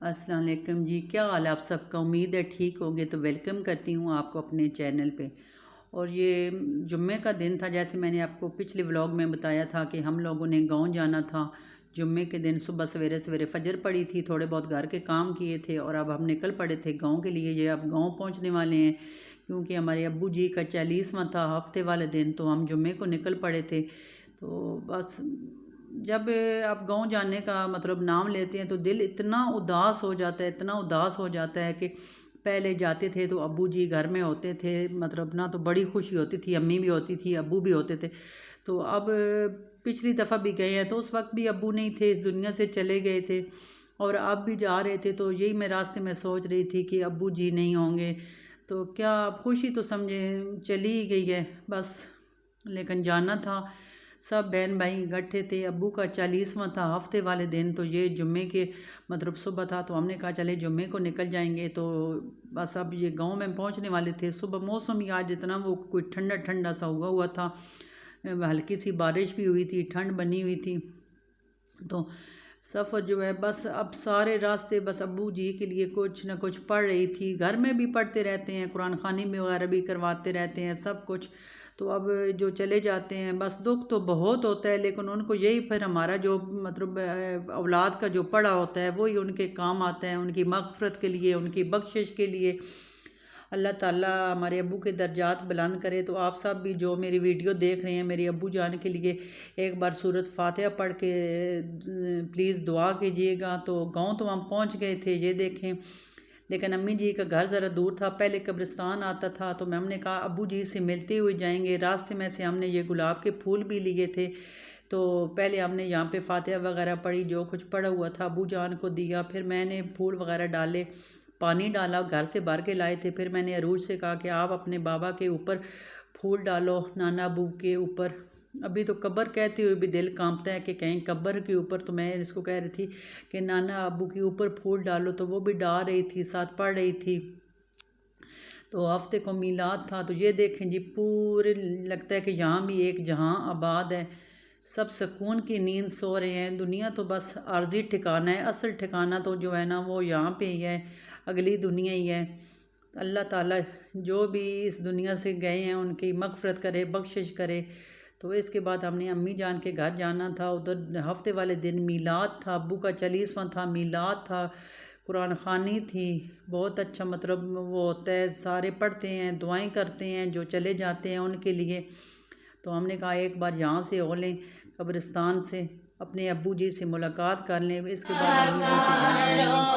अस्सलाम वालेकुम जी, क्या हाल है आप सबका। उम्मीद है ठीक होंगे। तो वेलकम करती हूँ आपको अपने चैनल पे। और ये जुम्मे का दिन था, जैसे मैंने आपको पिछले व्लॉग में बताया था कि हम लोगों ने गांव जाना था। जुम्मे के दिन सुबह सवेरे सवेरे फजर पड़ी थी, थोड़े बहुत घर के काम किए थे और अब हम निकल पड़े थे गांव के लिए। ये अब गांव पहुंचने वाले हैं क्योंकि हमारे अब्बू जी का 40वां था हफ्ते वाले दिन, तो हम जुम्मे को निकल पड़े थे। तो बस जब आप गांव जाने का मतलब नाम लेते हैं तो दिल इतना उदास हो जाता है, इतना उदास हो जाता है कि पहले जाते थे तो अब्बू जी घर में होते थे, मतलब ना तो बड़ी खुशी होती थी, अम्मी भी होती थी, अब्बू भी होते थे। तो अब पिछली दफ़ा भी गए हैं तो उस वक्त भी अब्बू नहीं थे, इस दुनिया से चले गए थे। और अब भी जा रहे थे तो यही मैं रास्ते में सोच रही थी कि अब्बू जी नहीं होंगे तो क्या। खुशी तो समझे चली ही गई है बस, लेकिन जाना था। सब बहन भाई इकट्ठे थे। अब्बू का 40वां था हफ्ते वाले दिन, तो ये जुम्मे के मतलब सुबह था, तो हमने कहा चले जुम्मे को निकल जाएंगे। तो बस अब ये गांव में पहुंचने वाले थे। सुबह मौसम ही आज इतना वो कोई ठंडा ठंडा सा हुआ हुआ था, हल्की सी बारिश भी हुई थी, ठंड बनी हुई थी। तो सफ़र जो है बस अब सारे रास्ते बस अब्बू जी के लिए कुछ ना कुछ पढ़ रही थी। घर में भी पढ़ते रहते हैं, कुरान खानी में वगैरह भी करवाते रहते हैं सब कुछ। तो अब जो चले जाते हैं बस दुख तो बहुत होता है, लेकिन उनको यही फिर हमारा जो मतलब औलाद का जो पढ़ा होता है वही उनके काम आता है, उनकी मग़फ़िरत के लिए, उनकी बख्शिश के लिए। अल्लाह ताला हमारे अब्बू के दर्जात बुलंद करे। तो आप सब भी जो मेरी वीडियो देख रहे हैं, मेरे अब्बू जान के लिए एक बार सूरत फातिहा पढ़ के प्लीज़ दुआ कीजिएगा। तो गांव तो हम पहुंच गए थे, ये देखें, लेकिन अम्मी जी का घर ज़रा दूर था, पहले कब्रिस्तान आता था। तो मैं हमने कहा अब्बू जी से मिलते हुए जाएंगे। रास्ते में से हमने ये गुलाब के फूल भी लिए थे। तो पहले हमने यहाँ पे फातिहा वगैरह पढ़ी, जो कुछ पढ़ा हुआ था अबू जान को दिया। फिर मैंने फूल वगैरह डाले, पानी डाला, घर से भर के लाए थे। फिर मैंने अरूज से कहा कि आप अपने बाबा के ऊपर फूल डालो, नाना अबू के ऊपर। अभी तो कब्र कहते हुए भी दिल कांपता है कि कहीं कब्र के ऊपर। तो मैं इसको कह रही थी कि नाना अबू के ऊपर फूल डालो, तो वो भी डाल रही थी, साथ पढ़ रही थी। तो हफ्ते को मीलाद था। तो ये देखें जी, पूरे लगता है कि यहाँ भी एक जहाँ आबाद है, सब सुकून की नींद सो रहे हैं। दुनिया तो बस आर्जी ठिकाना है, असल ठिकाना तो जो है ना वो यहाँ पे ही है, अगली दुनिया ही है। अल्लाह ताला जो भी इस दुनिया से गए हैं उनकी मग़फ़िरत करे, बख्शिश करे। तो इसके बाद हमने अम्मी जान के घर जाना था। उधर हफ्ते वाले दिन मीलाद था, अब्बू का 40वां था, मीलाद था, कुरान ख़ानी थी। बहुत अच्छा मतलब वो होता है, सारे पढ़ते हैं, दुआएं करते हैं जो चले जाते हैं उनके लिए। तो हमने कहा एक बार यहाँ से हो लें, कब्रिस्तान से अपने अब्बू जी से मुलाकात कर लें, इसके बाद अम्मी जी के घर जाएंगे।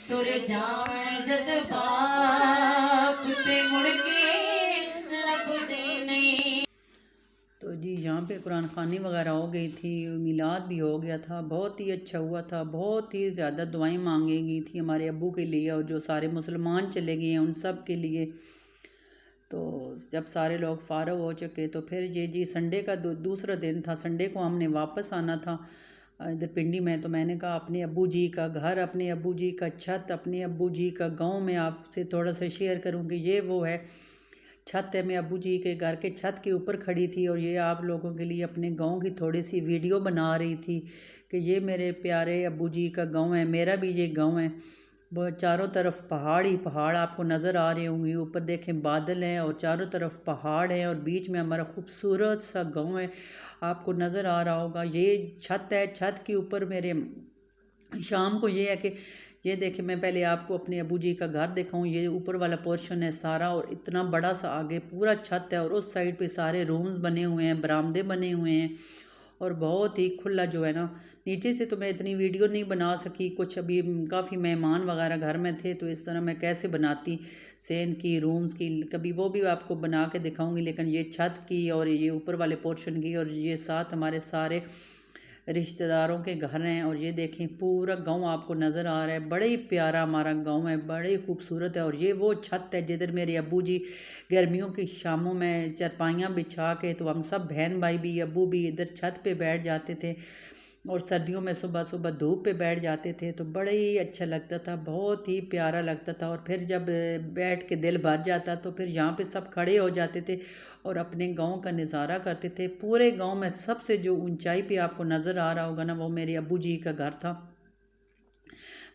तुर जावण जद बाप ते मुड़ के लभदे नहीं। तो जी यहाँ पे कुरान खानी वगैरह हो गई थी, मिलाद भी हो गया था, बहुत ही अच्छा हुआ था, बहुत ही ज़्यादा दुआएं मांगी गई थी हमारे अब्बू के लिए और जो सारे मुसलमान चले गए हैं उन सब के लिए। तो जब सारे लोग फ़ारग हो चुके तो फिर ये जी संडे का दूसरा दिन था, संडे को हमने वापस आना था इधर पिंडी में। तो मैंने कहा अपने अब्बू जी का घर, अपने अब्बू जी का छत, अपने अब्बू जी का गांव में आपसे थोड़ा सा शेयर करूँगी। ये वो है छत है, मैं अब्बू जी के घर के छत के ऊपर खड़ी थी और ये आप लोगों के लिए अपने गांव की थोड़ी सी वीडियो बना रही थी कि ये मेरे प्यारे अब्बू जी का गांव है, मेरा भी ये गांव है। वो चारों तरफ पहाड़ ही पहाड़ आपको नज़र आ रहे होंगे, ऊपर देखें बादल हैं और चारों तरफ पहाड़ हैं और बीच में हमारा खूबसूरत सा गांव है, आपको नज़र आ रहा होगा। ये छत है, छत के ऊपर मेरे शाम को ये है कि ये देखें, मैं पहले आपको अपने अबू जी का घर दिखाऊं। ये ऊपर वाला पोर्शन है सारा और इतना बड़ा सा आगे पूरा छत है और उस साइड पे सारे रूम्स बने हुए हैं, बरामदे बने हुए हैं और बहुत ही खुला जो है ना। नीचे से तो मैं इतनी वीडियो नहीं बना सकी, कुछ अभी काफ़ी मेहमान वगैरह घर में थे तो इस तरह मैं कैसे बनाती सेन की, रूम्स की, कभी वो भी आपको बना के दिखाऊंगी। लेकिन ये छत की और ये ऊपर वाले पोर्शन की और ये साथ हमारे सारे रिश्तेदारों के घर हैं और ये देखें पूरा गांव आपको नज़र आ रहा है। बड़े ही प्यारा हमारा गांव है, बड़े ही खूबसूरत है। और ये वो छत है जिधर मेरे अब्बू जी गर्मियों की शामों में चरपाइयाँ बिछा के तो हम सब बहन भाई भी अब्बू भी इधर छत पे बैठ जाते थे और सर्दियों में सुबह सुबह धूप पे बैठ जाते थे तो बड़े ही अच्छा लगता था, बहुत ही प्यारा लगता था। और फिर जब बैठ के दिल भर जाता तो फिर यहाँ पे सब खड़े हो जाते थे और अपने गांव का नज़ारा करते थे। पूरे गांव में सबसे जो ऊंचाई पे आपको नज़र आ रहा होगा ना, वो मेरे अब्बू जी का घर था।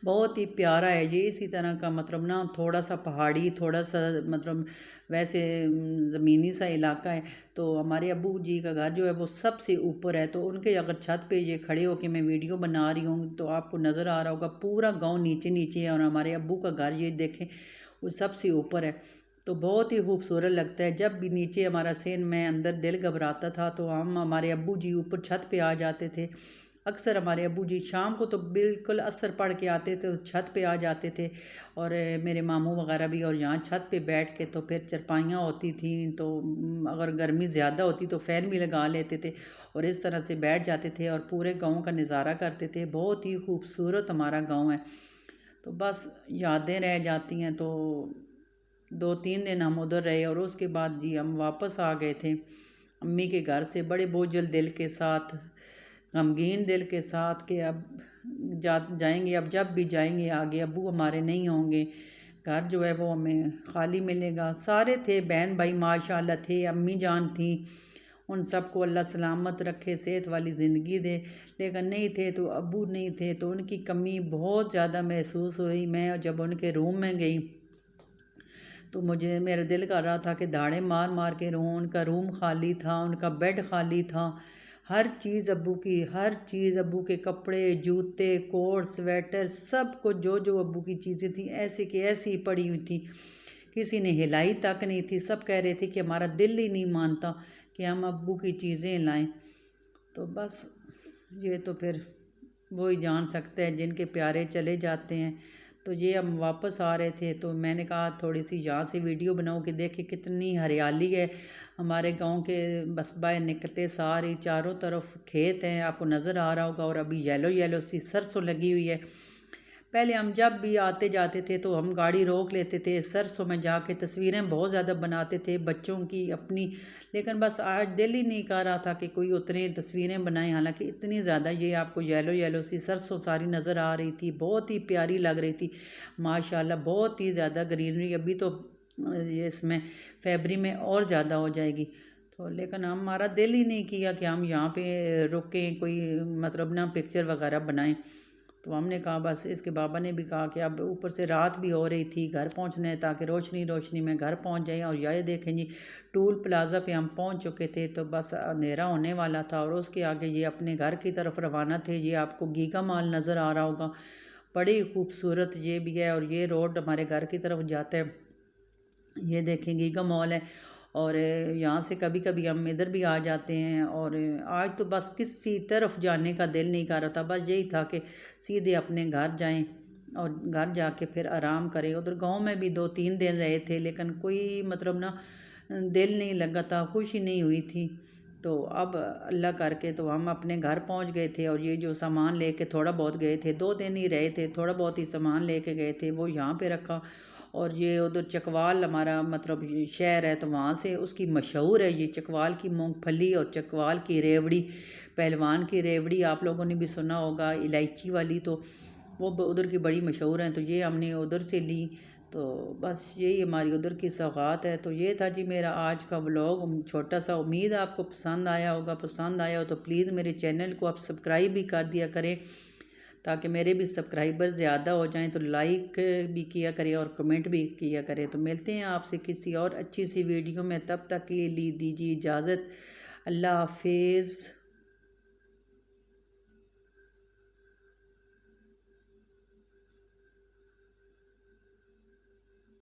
बहुत ही प्यारा है ये, इसी तरह का मतलब ना थोड़ा सा पहाड़ी, थोड़ा सा मतलब वैसे ज़मीनी सा इलाका है। तो हमारे अब्बू जी का घर जो है वो सबसे ऊपर है, तो उनके अगर छत पे ये खड़े होके मैं वीडियो बना रही हूँ तो आपको नज़र आ रहा होगा पूरा गांव नीचे नीचे है और हमारे अब्बू का घर ये देखें वो सबसे ऊपर है। तो बहुत ही खूबसूरत लगता है। जब भी नीचे हमारा सेन में अंदर दिल घबराता था तो हम हमारे अब्बू जी ऊपर छत पे आ जाते थे। अक्सर हमारे अब्बू जी शाम को तो बिल्कुल असर पढ़ के आते थे, छत पे आ जाते थे और मेरे मामू वगैरह भी। और यहाँ छत पे बैठ के तो फिर चरपाइयाँ होती थी तो अगर गर्मी ज़्यादा होती तो फ़ैन भी लगा लेते थे और इस तरह से बैठ जाते थे और पूरे गांव का नज़ारा करते थे। बहुत ही खूबसूरत हमारा गांव है। तो बस यादें रह जाती हैं। तो 2-3 दिन हम उधर रहे और उसके बाद जी हम वापस आ गए थे अम्मी के घर से, बड़े बोझल दिल के साथ, गमगीन दिल के साथ कि अब जाएंगे, अब जब भी जाएंगे आगे अब्बू हमारे नहीं होंगे, घर जो है वो हमें खाली मिलेगा। सारे थे बहन भाई माशाल्लाह थे, अम्मी जान थी, उन सबको अल्लाह सलामत रखे, सेहत वाली ज़िंदगी दे। लेकिन नहीं थे तो अब्बू नहीं थे तो उनकी कमी बहुत ज़्यादा महसूस हुई। मैं जब उनके रूम में गई तो मुझे मेरा दिल कर रहा था कि दाड़े मार मार के रोऊं। उनका रूम खाली था, उनका बेड खाली था, हर चीज़ अब्बू की, हर चीज़ अब्बू के कपड़े, जूते, कोट, स्वेटर, सब कुछ जो जो अब्बू की चीज़ें थी ऐसी की ऐसी पड़ी हुई थी, किसी ने हिलाई तक नहीं थी। सब कह रहे थे कि हमारा दिल ही नहीं मानता कि हम अब्बू की चीज़ें लाएं। तो बस ये तो फिर वो ही जान सकते हैं जिनके प्यारे चले जाते हैं। तो ये हम वापस आ रहे थे तो मैंने कहा थोड़ी सी यहाँ से वीडियो बनाओ कि देखिए कितनी हरियाली है हमारे गांव के। बस बाहर निकलते सारी चारों तरफ खेत हैं, आपको नज़र आ रहा होगा और अभी येलो येलो सी सरसों लगी हुई है। पहले हम जब भी आते जाते थे तो हम गाड़ी रोक लेते थे, सरसों में जाके तस्वीरें बहुत ज़्यादा बनाते थे बच्चों की अपनी। लेकिन बस आज दिल ही नहीं कर रहा था कि कोई उतनी तस्वीरें बनाएं। हालांकि इतनी ज़्यादा ये आपको येलो येलो सी सरसों सारी नज़र आ रही थी, बहुत ही प्यारी लग रही थी माशाल्लाह, बहुत ही ज़्यादा ग्रीनरी। अभी तो ये इसमें फरवरी में और ज़्यादा हो जाएगी। तो लेकिन हमारा दिल ही नहीं किया कि हम यहाँ पे रुकें, कोई मतलब ना पिक्चर वगैरह बनाएं। तो हमने कहा बस, इसके बाबा ने भी कहा कि अब ऊपर से रात भी हो रही थी, घर पहुंचने ताकि रोशनी रोशनी में घर पहुंच जाएं। और यह देखें जी टूल प्लाज़ा पे हम पहुंच चुके थे तो बस अंधेरा होने वाला था और उसके आगे ये अपने घर की तरफ रवाना थे। ये आपको गीगा माल नज़र आ रहा होगा, बड़ी खूबसूरत ये भी है और ये रोड हमारे घर की तरफ जाता है। ये देखें गीगा मॉल है और यहाँ से कभी कभी हम इधर भी आ जाते हैं। और आज तो बस किसी तरफ जाने का दिल नहीं कर रहा था, बस यही था कि सीधे अपने घर जाएं और घर जाके फिर आराम करें। उधर गांव में भी 2-3 दिन रहे थे, लेकिन कोई मतलब ना दिल नहीं लगा था, खुशी नहीं हुई थी। तो अब अल्लाह करके तो हम अपने घर पहुंच गए थे, और ये जो सामान लेके थोड़ा बहुत गए थे, 2 दिन ही रहे थे, थोड़ा बहुत ही सामान लेके गए थे, वो यहाँ पे रखा। और ये उधर चकवाल हमारा मतलब ये शहर है, तो वहाँ से उसकी मशहूर है ये चकवाल की मूंगफली और चकवाल की रेवड़ी, पहलवान की रेवड़ी आप लोगों ने भी सुना होगा, इलायची वाली, तो वो उधर की बड़ी मशहूर हैं। तो ये हमने उधर से ली। तो बस यही हमारी उधर की सौगात है। तो ये था जी मेरा आज का व्लॉग छोटा सा। उम्मीद है आपको पसंद आया होगा। पसंद आया हो तो प्लीज़ मेरे चैनल को आप सब्सक्राइब भी कर दिया करें, ताकि मेरे भी सब्सक्राइबर ज़्यादा हो जाएं। तो लाइक भी किया करें और कमेंट भी किया करें। तो मिलते हैं आपसे किसी और अच्छी सी वीडियो में, तब तक के लिए ली दीजिए इजाज़त। अल्लाह हाफिज़।